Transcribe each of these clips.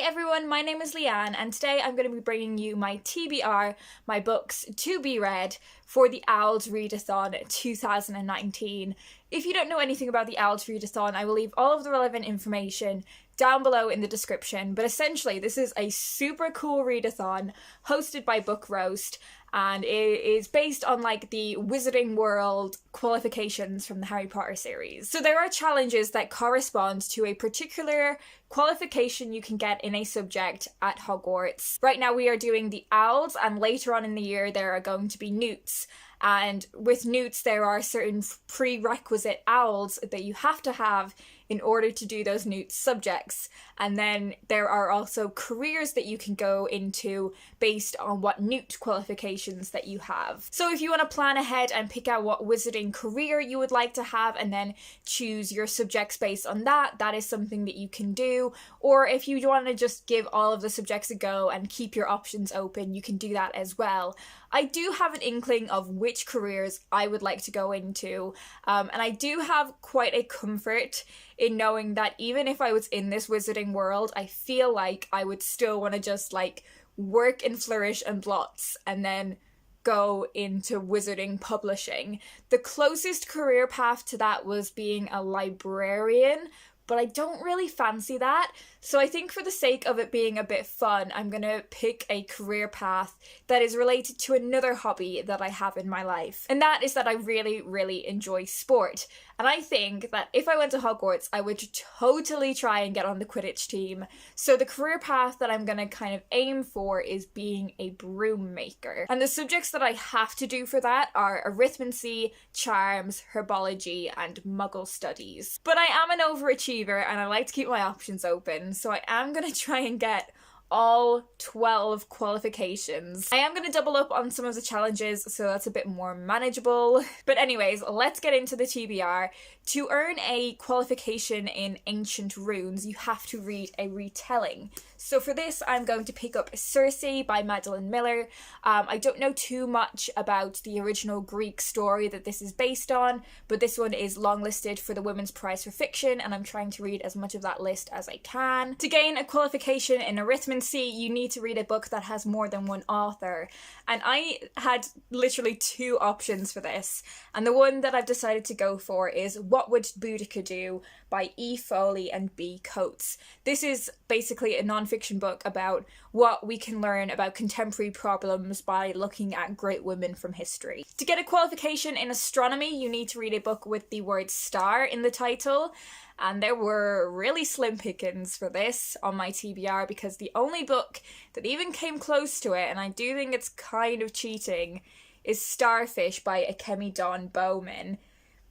everyone, my name is Leanne and today I'm going to be bringing you my TBR, my books to be read for the O.W.L.s Readathon 2019. If you don't know anything about the O.W.L.s Readathon, I will leave all of the relevant information down below in the description, but essentially this is a super cool readathon hosted by Book Roast, and it is based on like the Wizarding World qualifications from the Harry Potter series. So there are challenges that correspond to a particular qualification you can get in a subject at Hogwarts. Right now we are doing the O.W.L.s, and later on in the year there are going to be Newts. And with Newts there are certain prerequisite O.W.L.s that you have to have in order to do those Newt subjects. And then there are also careers that you can go into based on what Newt qualifications that you have. So if you want to plan ahead and pick out what wizarding career you would like to have and then choose your subjects based on that, that is something that you can do. Or if you want to just give all of the subjects a go and keep your options open, you can do that as well. I do have an inkling of which careers I would like to go into, and I do have quite a comfort in knowing that even if I was in this wizarding world, I feel like I would still want to just like work in Flourish and Blots and then go into wizarding publishing. The closest career path to that was being a librarian, but I don't really fancy that. So I think for the sake of it being a bit fun, I'm gonna pick a career path that is related to another hobby that I have in my life. And that is that I really, really enjoy sport. And I think that if I went to Hogwarts, I would totally try and get on the Quidditch team. So the career path that I'm gonna kind of aim for is being a broom maker. And the subjects that I have to do for that are arithmancy, charms, herbology, and muggle studies. But I am an overachiever and I like to keep my options open. So I am going to try and get all 12 qualifications. I am going to double up on some of the challenges, so that's a bit more manageable. But anyways, let's get into the TBR. To earn a qualification in Ancient Runes, you have to read a retelling. So for this, I'm going to pick up Circe by Madeline Miller. I don't know too much about the original Greek story that this is based on, but this one is longlisted for the Women's Prize for Fiction, and I'm trying to read as much of that list as I can. To gain a qualification in arithmancy, you need to read a book that has more than one author. And I had literally two options for this, and the one that I've decided to go for is What Would Boudica Do by E. Foley and B. Coates. This is basically a non-fiction book about what we can learn about contemporary problems by looking at great women from history. To get a qualification in astronomy, you need to read a book with the word star in the title. And there were really slim pickings for this on my TBR because the only book that even came close to it, and I do think it's kind of cheating, is Starfish by Akemi Dawn Bowman.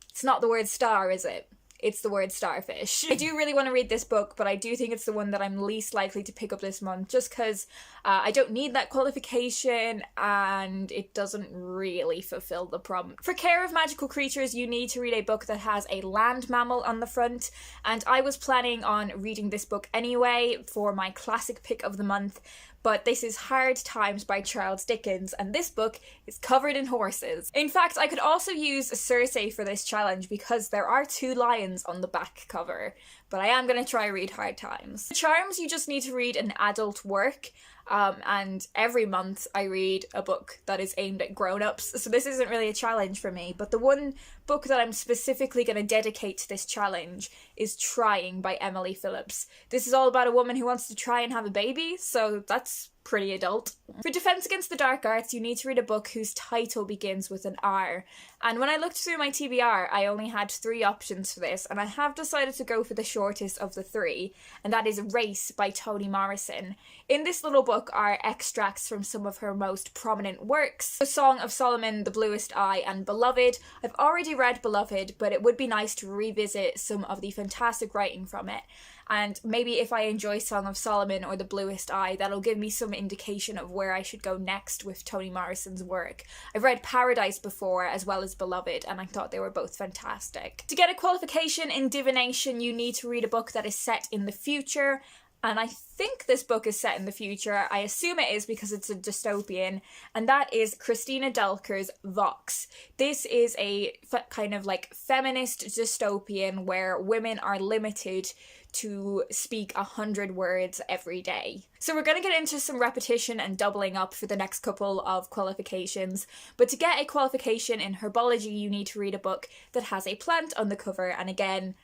It's not the word star, is it? It's the word starfish. I do really want to read this book, but I do think it's the one that I'm least likely to pick up this month just because I don't need that qualification and it doesn't really fulfill the prompt. For Care of Magical Creatures, you need to read a book that has a land mammal on the front, and I was planning on reading this book anyway for my classic pick of the month, but this is Hard Times by Charles Dickens, and this book is covered in horses. In fact, I could also use Circe for this challenge because there are two lions on the back cover, but I am going to try read Hard Times. For Charms, you just need to read an adult work, and every month I read a book that is aimed at grown-ups, so this isn't really a challenge for me, but the one book that I'm specifically going to dedicate to this challenge is Trying by Emily Phillips. This is all about a woman who wants to try and have a baby, so that's pretty adult. For Defense Against the Dark Arts, you need to read a book whose title begins with an R. And when I looked through my TBR, I only had 3 options for this, and I have decided to go for the shortest of the 3, and that is Race by Toni Morrison. In this little book are extracts from some of her most prominent works: The Song of Solomon, The Bluest Eye, and Beloved. I've already read Beloved, but it would be nice to revisit some of the fantastic writing from it. And maybe if I enjoy Song of Solomon or The Bluest Eye, that'll give me some indication of where I should go next with Toni Morrison's work. I've read Paradise before as well as Beloved, and I thought they were both fantastic. To get a qualification in divination, you need to read a book that is set in the future, and I think this book is set in the future. I assume it is because it's a dystopian, and that is Christina Delker's Vox. This is a kind of like feminist dystopian where women are limited to speak 100 words every day. So we're going to get into some repetition and doubling up for the next couple of qualifications, but to get a qualification in herbology you need to read a book that has a plant on the cover, and again,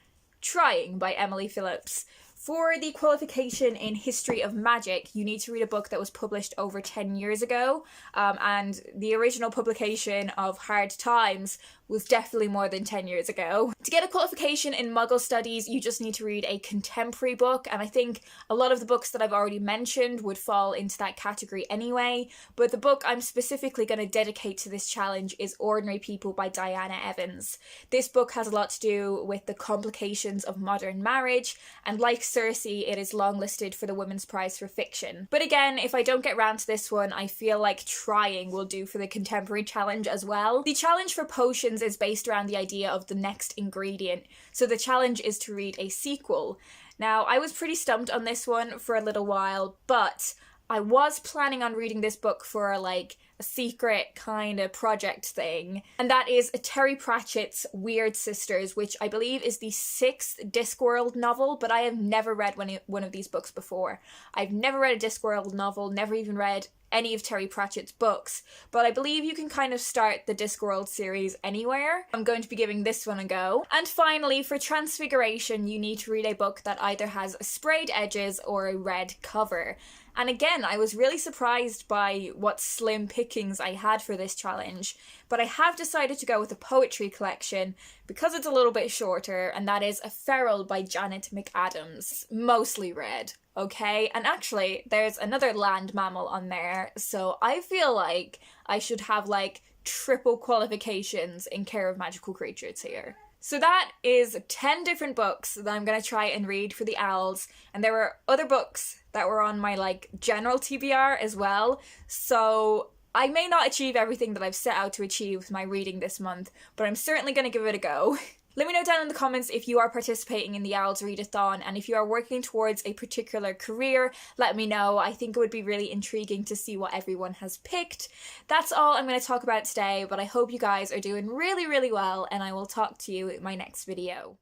Trying by Emily Phillips. For the qualification in history of magic, you need to read a book that was published over 10 years ago, and the original publication of Hard Times was definitely more than 10 years ago. To get a qualification in Muggle studies, you just need to read a contemporary book, and I think a lot of the books that I've already mentioned would fall into that category anyway, but the book I'm specifically going to dedicate to this challenge is Ordinary People by Diana Evans. This book has a lot to do with the complications of modern marriage, and like Circe, it is longlisted for the Women's Prize for Fiction. But again, if I don't get round to this one, I feel like Trying will do for the contemporary challenge as well. The challenge for potions is based around the idea of the next ingredient, so the challenge is to read a sequel. Now, I was pretty stumped on this one for a little while, but I was planning on reading this book for like a secret kind of project thing, and that is Terry Pratchett's Weird Sisters, which I believe is the 6th Discworld novel, but I have never read one of these books before. I've never read a Discworld novel, never even read any of Terry Pratchett's books, but I believe you can kind of start the Discworld series anywhere. I'm going to be giving this one a go. And finally, for Transfiguration, you need to read a book that either has sprayed edges or a red cover. And again, I was really surprised by what slim pickings I had for this challenge, but I have decided to go with a poetry collection because it's a little bit shorter, and that is A Feral by Janet McAdams. Mostly red, okay? And actually, there's another land mammal on there, so I feel like I should have like triple qualifications in care of magical creatures here. So that is 10 different books that I'm going to try and read for the owls, and there were other books that were on my like general TBR as well, so I may not achieve everything that I've set out to achieve with my reading this month, but I'm certainly going to give it a go. Let me know down in the comments if you are participating in the O.W.L.s readathon, and if you are working towards a particular career, let me know. I think it would be really intriguing to see what everyone has picked. That's all I'm going to talk about today, but I hope you guys are doing really, really well, and I will talk to you in my next video.